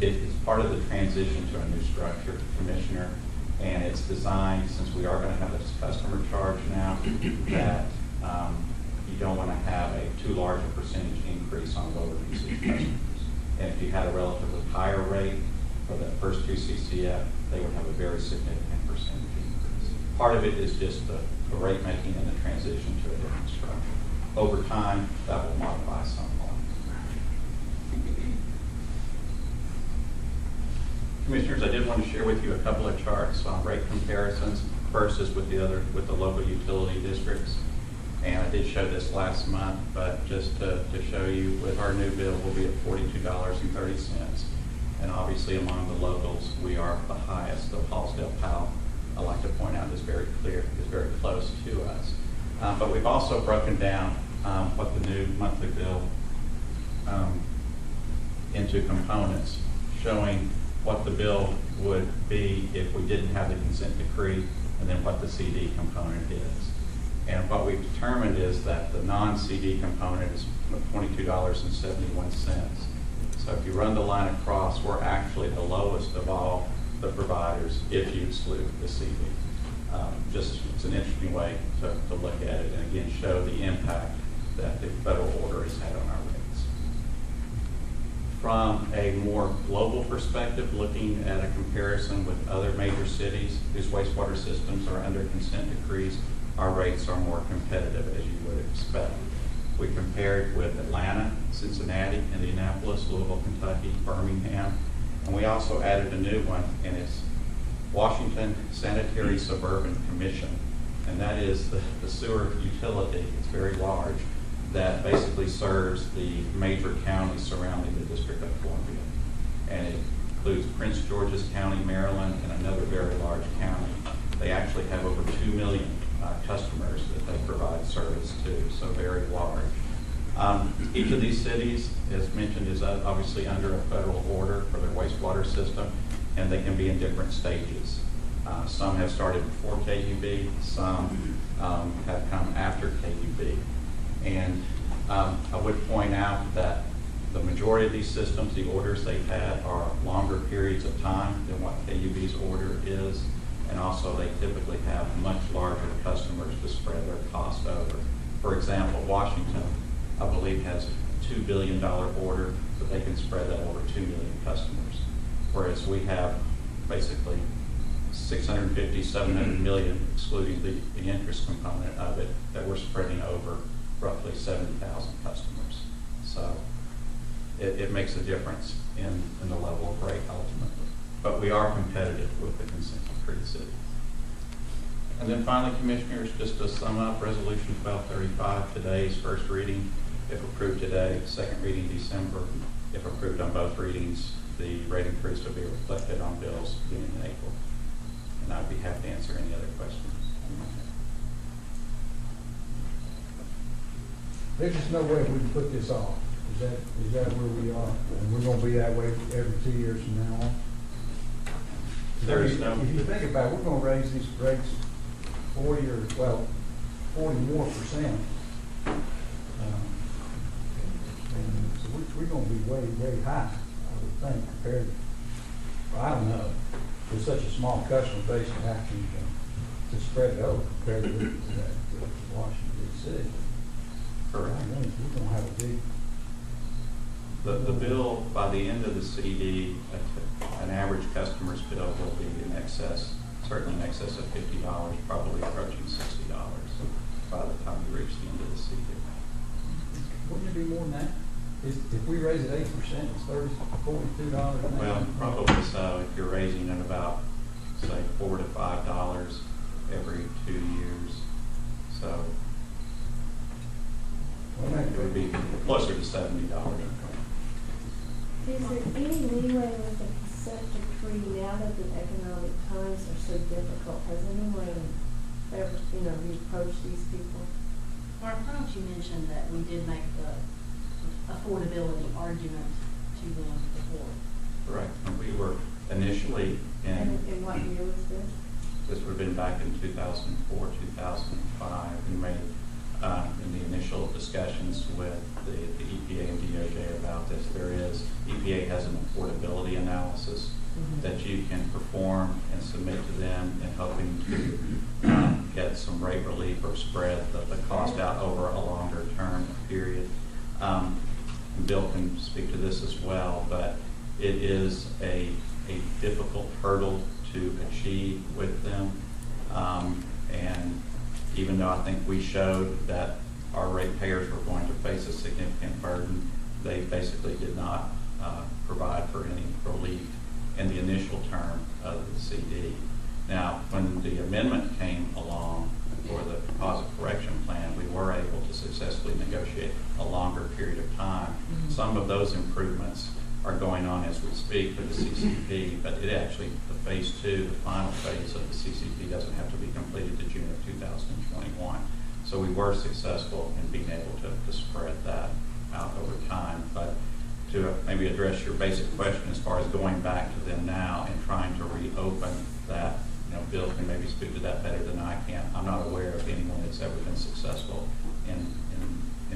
It's part of the transition to a new structure, Commissioner, and it's designed, since we are going to have a customer charge now, that you don't want to have a too large a percentage increase on lower usage customers. And if you had a relatively higher rate for the first 2 CCF, they would have a very significant percentage increase. Part of it is just the rate making and the transition to a different structure. Over time, that will modify somewhat. Commissioners, I did want to share with you a couple of charts on rate comparisons. First is with the local utility districts. And I did show this last month, but just to show you, with our new bill, we'll be at $42.30. And obviously among the locals, we are the highest. The Hallsdale Powell, I like to point out, is very clear, is very close to us. But we've also broken down what the new monthly bill into components, showing what the bill would be if we didn't have the consent decree, and then what the CD component is. And what we've determined is that the non-CD component is $22.71. So if you run the line across, we're actually the lowest of all the providers if you exclude the CD. Just it's an interesting way to look at it, and again show the impact that the federal order has had on our rates. From a more global perspective, looking at a comparison with other major cities whose wastewater systems are under consent decrees, our rates are more competitive, as you would expect. We compared with Atlanta, Cincinnati, Indianapolis, Louisville, Kentucky, Birmingham, and we also added a new one, and it's Washington Sanitary Suburban Commission, and that is the sewer utility. It's very large, that basically serves the major counties surrounding the District of Columbia. And it includes Prince George's County, Maryland, and another very large county. They actually have over 2 million customers that they provide service to, so very large. Each of these cities, as mentioned, is obviously under a federal order for their wastewater system, and they can be in different stages. Some have started before KUB, some have come after KUB. And I would point out that the majority of these systems, the orders they've had are longer periods of time than what KUB's order is. And also they typically have much larger customers to spread their cost over. For example, Washington, I believe, has a $2 billion order, but they can spread that over 2 million customers. Whereas we have basically 650, 700 million, excluding the interest component of it, that we're spreading over roughly 70,000 customers. So it makes a difference in the level of rate ultimately. But we are competitive with the consent decree city. And then finally, Commissioners, just to sum up, Resolution 1235, today's first reading, if approved today, second reading December. If approved on both readings, the rate increase will be reflected on bills beginning in April. And I'd be happy to answer any other questions. There's just no way we can put this off. Is that where we are? And we're going to be that way every 2 years from now on? There is no. If you think about it, we're going to raise these rates 40 more percent. And so we're going to be way, very high, I would think, compared to, well, I don't know, with such a small customer base, you have to spread it over compared to Washington, D.C. Correct. We're going to have a big. The bill, by the end of the CD, an average customer's bill will be in excess, certainly in excess of $50, probably approaching $60 by the time we reach the end of the CD. Wouldn't it be more than that? If we raise it 8%, it's $42. Well, probably so. If you're raising it about, say, $4 to $5 every 2 years, so it would be closer to $70. Is there any leeway with the consent decree now that the economic times are so difficult? Has anyone ever, reapproached these people? Our approach, you mentioned that we did make the affordability argument to them before. Correct. And we were initially in what year was this? This would have been back in 2004, 2005. We made in the initial discussions with the EPA and DOJ about this, EPA has an affordability analysis that you can perform and submit to them in hoping to get some rate relief or spread the cost out over a longer term period. And Bill can speak to this as well, but it is a difficult hurdle to achieve with them. And even though I think we showed that our ratepayers were going to face a significant burden, they basically did not provide for any relief in the initial term of the CD. Now, when the amendment came along for the composite correction plan, we were able to successfully negotiate a longer period of time. Some of those improvements are going on as we speak for the CCP, but it actually, the phase 2, the final phase of the CCP doesn't have to be completed to June of 2021. So we were successful in being able to spread that out over time. But to maybe address your basic question as far as going back to them now and trying to reopen that, Bill can maybe speak to that better than I can. I'm not aware of anyone that's ever been successful in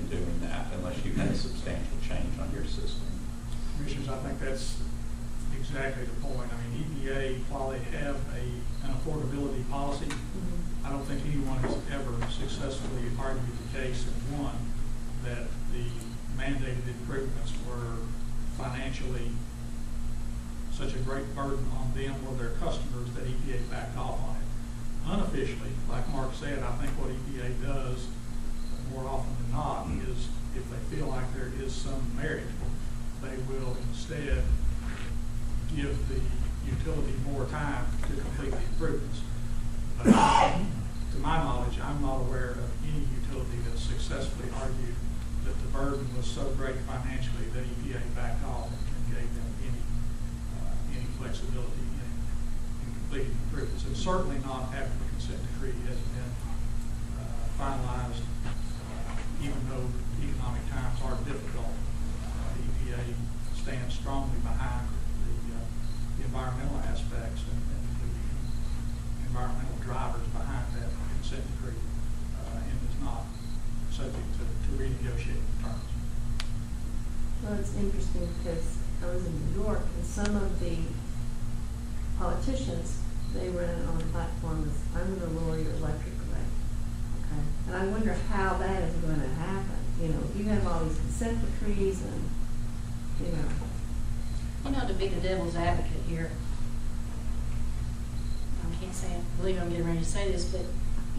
doing that unless you've had a substantial change on your system. Commissioners, I think that's exactly the point. I mean, EPA, while they have an affordability policy, I don't think anyone has ever successfully argued the case and won that the mandated improvements were financially such a great burden on them or their customers that EPA backed off on it. Unofficially, like Mark said, I think what EPA does more often than not is if they feel like there is some merit, they will instead give the utility more time to complete the improvements. But to my knowledge, I'm not aware of any utility that successfully argued that the burden was so great financially that EPA backed off and gave them any flexibility in completing improvements. And certainly not after the consent decree has been finalized, even though economic times are difficult. The EPA stands strongly behind the environmental aspects and the environmental drivers behind that consent decree, and is not subject to renegotiating terms. Well, it's interesting because I was in New York and some of the politicians, they ran on the platform as, I'm going to lower your electric rate. Okay. And I wonder how that is going to happen. You have all these consent decrees and, To be the devil's advocate here, I can't say, I believe I'm getting ready to say this, but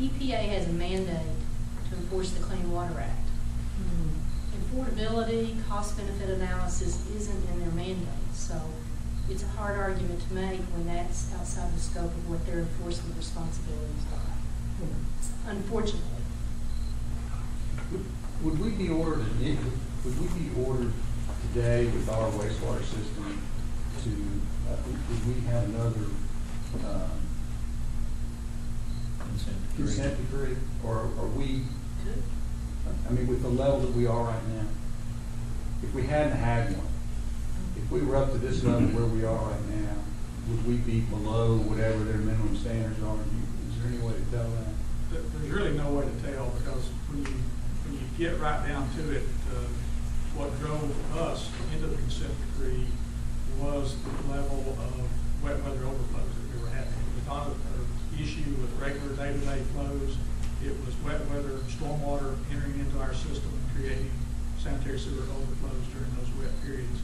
EPA has a mandate to enforce the Clean Water Act. Affordability, cost-benefit analysis isn't in their mandate, so it's a hard argument to make when that's outside the scope of what their enforcement responsibilities are. Unfortunately. Would we be ordered today with our wastewater system to, would we have another consent decree? Or are we, with the level that we are right now, if we hadn't had one, if we were up to this level where we are right now, would we be below whatever their minimum standards are? Is there any way to tell that? There's really no way to tell, because when you get right down to it, what drove us into the consent decree was the level of wet weather overflows that we were having. It was not an issue with regular day-to-day flows. It was wet weather, stormwater entering into our system and creating sanitary sewer overflows during those wet periods.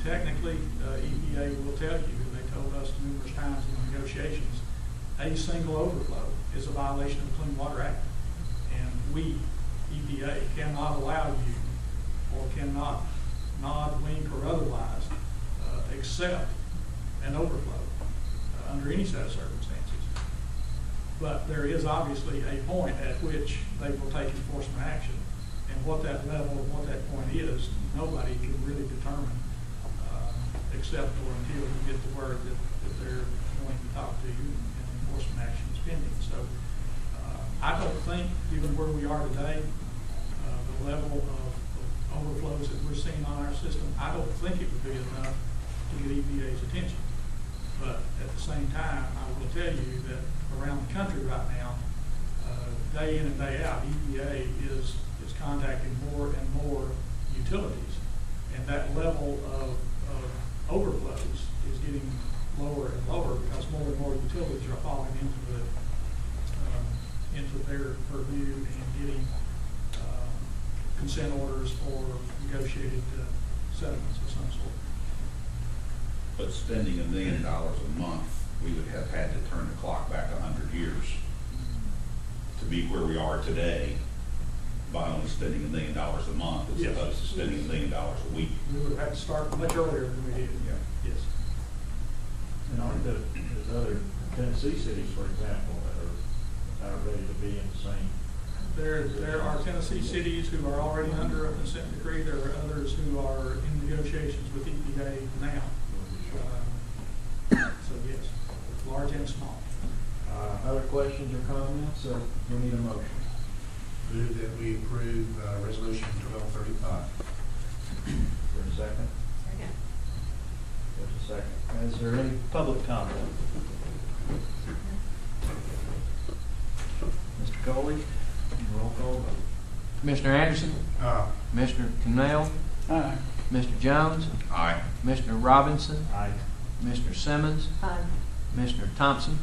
Technically, EPA will tell you, and they told us numerous times in the negotiations, a single overflow is a violation of the Clean Water Act. And we, EPA, cannot allow you, or cannot nod, wink, or otherwise accept an overflow under any set of circumstances. But there is obviously a point at which they will take enforcement action. And what that level, what that point is, nobody can really determine except or until you get the word that they're going to talk to you and enforcement action is pending. So I don't think, given where we are today, the level of overflows that we're seeing on our system, I don't think it would be enough to get EPA's attention. But at the same time, I will tell you that around the country right now, day in and day out, EPA is contacting more and more utilities. And that level of overflows is getting lower and lower because more and more utilities are falling into their purview and getting consent orders for negotiated settlements of some sort. But spending $1 million a month, we would have had to turn the clock back 100 years to be where we are today by only spending $1 million a month as Yes. opposed to spending $1 million a week. We would have had to start much earlier than we did. Yeah. Yes. And aren't there's other Tennessee cities, for example, that are ready to be in the same? There are Tennessee cities who are already under a consent decree. There are others who are in negotiations with EPA now. So yes, large and small. Other questions or comments? We need a motion. Move that we approve resolution 1235. For a second? Second. There's a second. Is there any public comment? Mr. Coley, roll call vote. Commissioner Anderson, Commissioner Cannell, Aye. Mr. Jones, Aye. Commissioner Robinson, Aye. Commissioner Simmons, Aye. Commissioner Thompson.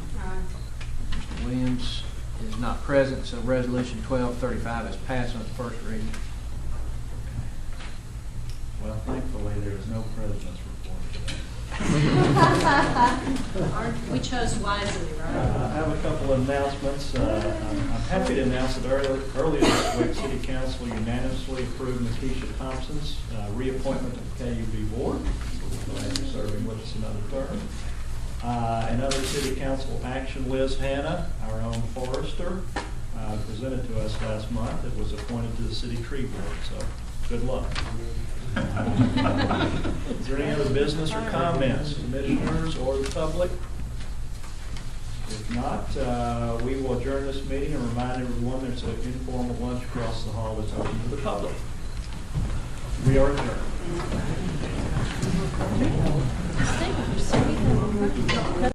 Mr. Williams is not present, so resolution 1235 is passed on its first reading. Well, thankfully, there is no president's report today. We chose wisely, right? I have a couple of announcements. I'm happy to announce that earlier this week, City Council unanimously approved Makisha Thompson's reappointment to the KUB board. Glad you're serving with us another term. Another City Council action, Liz Hanna, our own forester, presented to us last month. It was appointed to the City Tree Board, so good luck. Is there any other business or comments, commissioners or the public? If not, we will adjourn this meeting and remind everyone there's an informal lunch across the hall that's open to the public. We are adjourned.